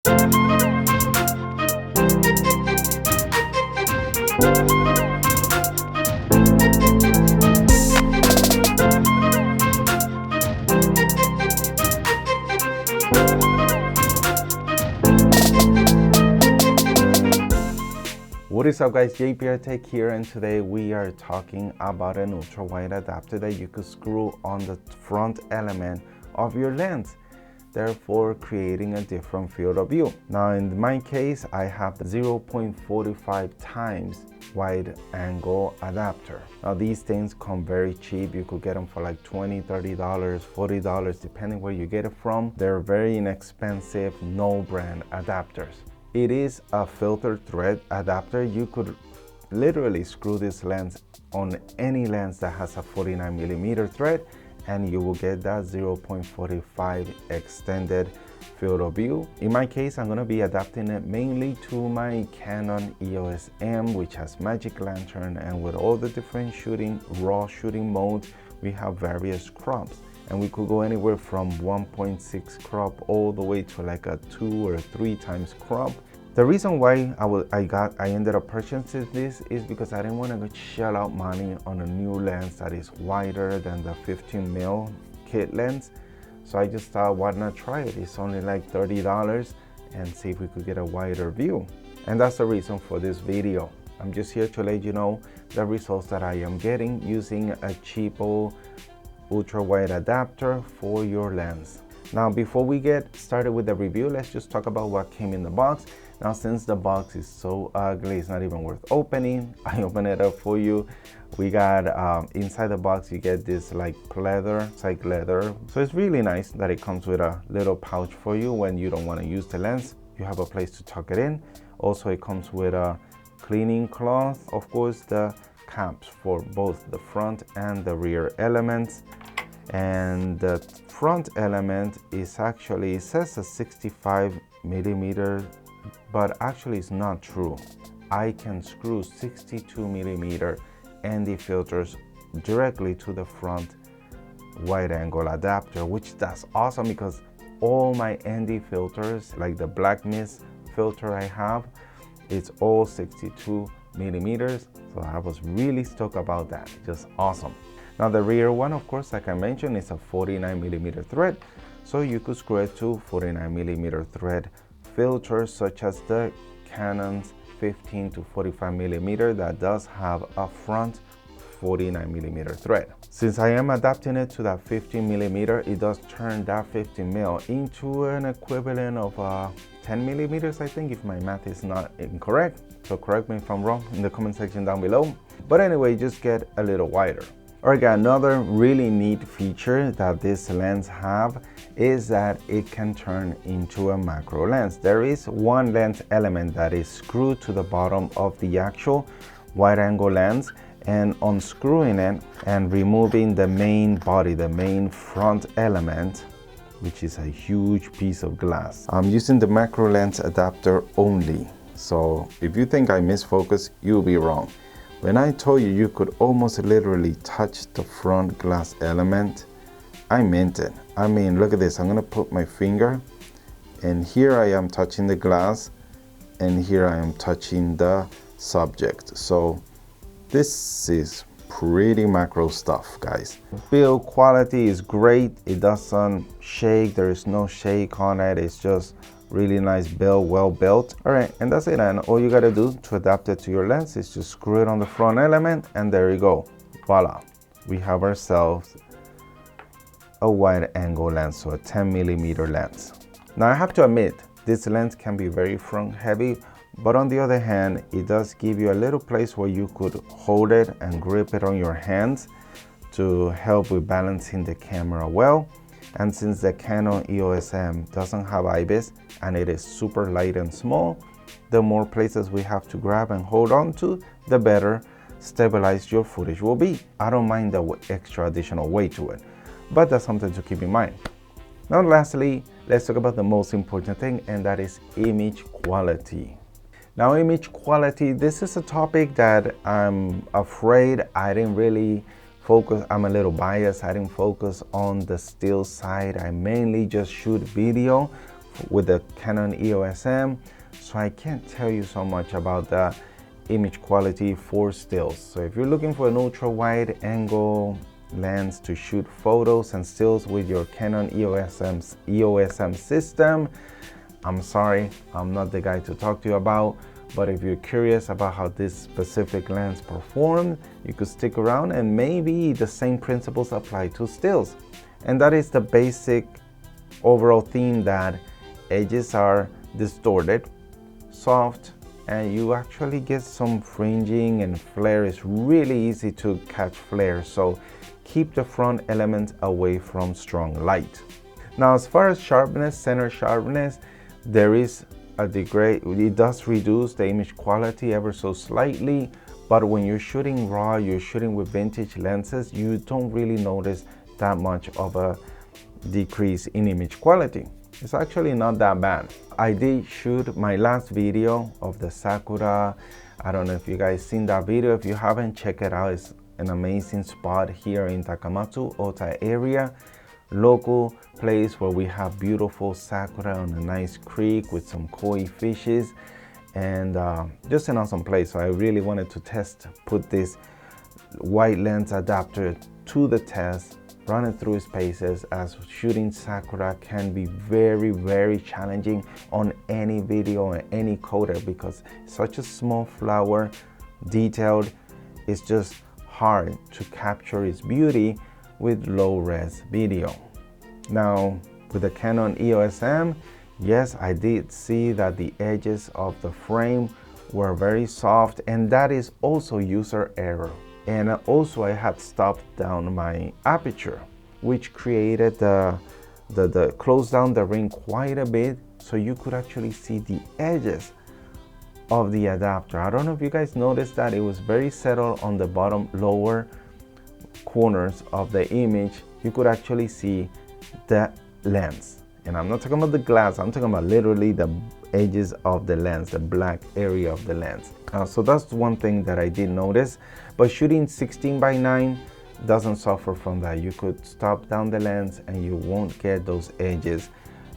What is up guys, JPR Tech here, and today we are talking about an ultra wide adapter that you could screw on the front element of your lens, therefore creating a different field of view. Now in my case, I have the 0.45 times wide angle adapter. Now these things come very cheap. You could get them for like $20, $30, $40 depending where you get it from. They're very inexpensive, no brand adapters. It is a filter thread adapter. You could literally screw this lens on any lens that has a 49mm thread and you will get that 0.45 extended field of view. In my case, I'm going to be adapting it mainly to my Canon EOS M, which has magic lantern, and with all the different raw shooting modes, we have various crops. And we could go anywhere from 1.6 crop all the way to like a 2 or 3 times crop. The reason why I ended up purchasing this is because I didn't want to shell out money on a new lens that is wider than the 15mm kit lens. So I just thought, why not try it? It's only like $30 and see if we could get a wider view. And that's the reason for this video. I'm just here to let you know the results that I am getting using a cheapo ultra wide adapter for your lens. Now before we get started with the review, let's just talk about what came in the box. Now since the box is so ugly, it's not even worth opening, I open it up for you. We got inside the box you get this like leather, it's like leather, so it's really nice that it comes with a little pouch for you when you don't want to use the lens. You have a place to tuck it in. Also it comes with a cleaning cloth, of course the caps for both the front and the rear elements. And the front element is actually, it says a 65mm, but actually it's not true. I can screw 62mm ND filters directly to the front wide angle adapter, which that's awesome because all my ND filters, like the black mist filter I have, it's all 62mm. So I was really stoked about that, just awesome. Now the rear one, of course, like I mentioned, is a 49mm thread, so you could screw it to 49mm thread filters such as the Canon's 15 to 45mm that does have a front 49mm thread. Since I am adapting it to that 15mm, it does turn that 15mm into an equivalent of 10mm, I think, if my math is not incorrect. So correct me if I'm wrong in the comment section down below. But anyway, just get a little wider. Alright, another really neat feature that this lens have is that it can turn into a macro lens. There is one lens element that is screwed to the bottom of the actual wide angle lens, and unscrewing it and removing the main body, the main front element, which is a huge piece of glass. I'm using the macro lens adapter only, so if you think I misfocus, you'll be wrong. When I told you could almost literally touch the front glass element, I meant it. I mean, look at this. I'm gonna put my finger, and here I am touching the glass, and here I am touching the subject. So this is pretty macro stuff, guys. Build quality is great. It doesn't shake. There is no shake on it. It's just really nice build, well built. All right, and that's it. And all you gotta do to adapt it to your lens is just screw it on the front element, and there you go. Voila, we have ourselves a wide angle lens, so a 10mm lens. Now I have to admit, this lens can be very front heavy, but on the other hand, it does give you a little place where you could hold it and grip it on your hands to help with balancing the camera well. And since the Canon EOS M doesn't have IBIS and it is super light and small, the more places we have to grab and hold on to, the better stabilized your footage will be. I don't mind the extra additional weight to it, but that's something to keep in mind. Now lastly, let's talk about the most important thing, and that is image quality. Now image quality, this is a topic that I'm afraid I didn't really focus. I'm a little biased. I didn't focus on the still side. I mainly just shoot video with the Canon EOS M, so I can't tell you so much about the image quality for stills. So if you're looking for an ultra wide angle lens to shoot photos and stills with your Canon EOS M system, I'm sorry, I'm not the guy to talk to you about. But if you're curious about how this specific lens performed, you could stick around, and maybe the same principles apply to stills. And that is the basic overall theme, that edges are distorted, soft, and you actually get some fringing and flare. It's really easy to catch flare, so keep the front elements away from strong light. Now, as far as sharpness, center sharpness, there is a degree. It does reduce the image quality ever so slightly, but when you're shooting raw, you're shooting with vintage lenses, you don't really notice that much of a decrease in image quality. It's actually not that bad. I did shoot my last video of the Sakura. I don't know if you guys seen that video. If you haven't, check it out. It's an amazing spot here in Takamatsu, Ota area. Local place where we have beautiful sakura on a nice creek with some koi fishes, and just an awesome place. So I really wanted to put this wide lens adapter to the test, run it through its paces, as shooting sakura can be very, very challenging on any video or any coder, because it's such a small flower, detailed. It's just hard to capture its beauty with low-res video. Now, with the Canon EOS M, yes, I did see that the edges of the frame were very soft, and that is also user error. And also I had stopped down my aperture, which created the closed down the ring quite a bit, so you could actually see the edges of the adapter. I don't know if you guys noticed that it was very settled on the bottom lower corners of the image. You could actually see the lens, and I'm not talking about the glass, I'm talking about literally the edges of the lens, the black area of the lens. So that's one thing that I did notice. But shooting 16:9 doesn't suffer from that. You could stop down the lens and you won't get those edges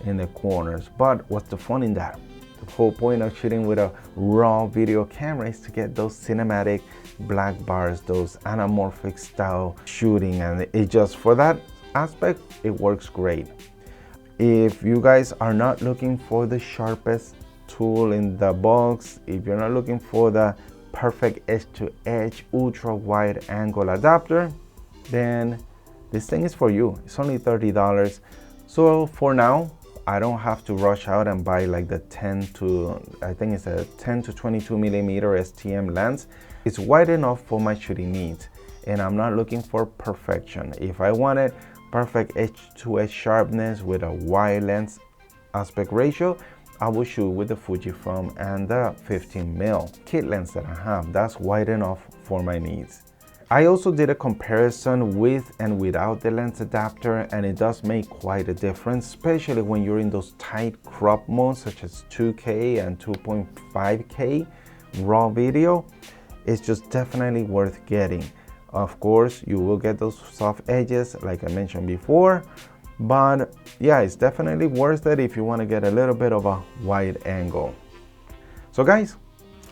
in the corners. But what's the fun in that? The whole point of shooting with a raw video camera is to get those cinematic black bars, those anamorphic style shooting, and it just, for that aspect, it works great. If you guys are not looking for the sharpest tool in the box, if you're not looking for the perfect edge to edge ultra wide angle adapter, then this thing is for you. It's only $30. So for now, I don't have to rush out and buy like the 10 to 22 millimeter STM lens. It's wide enough for my shooting needs, and I'm not looking for perfection. If I wanted perfect edge to edge sharpness with a wide lens aspect ratio, I will shoot with the Fujifilm and the 15mm kit lens that I have. That's wide enough for my needs. I also did a comparison with and without the lens adapter, and it does make quite a difference, especially when you're in those tight crop modes such as 2K and 2.5K raw video. It's just definitely worth getting. Of course, you will get those soft edges like I mentioned before, but yeah, it's definitely worth it if you want to get a little bit of a wide angle. So guys,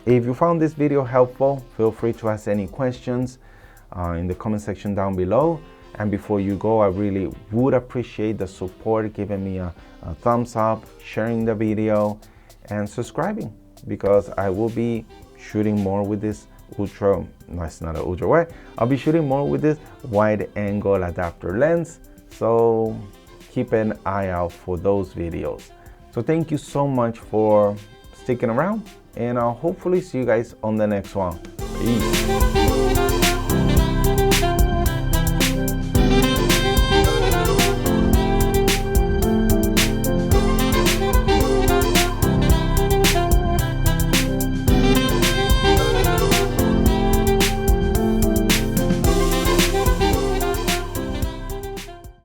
if you found this video helpful, feel free to ask any questions in the comment section down below. And before you go, I really would appreciate the support, giving me a thumbs up, sharing the video, and subscribing, because I will be shooting more with this ultra, no, it's not an ultra wide. I'll be shooting more with this wide angle adapter lens, so keep an eye out for those videos. So thank you so much for sticking around, and I'll hopefully see you guys on the next one. Peace.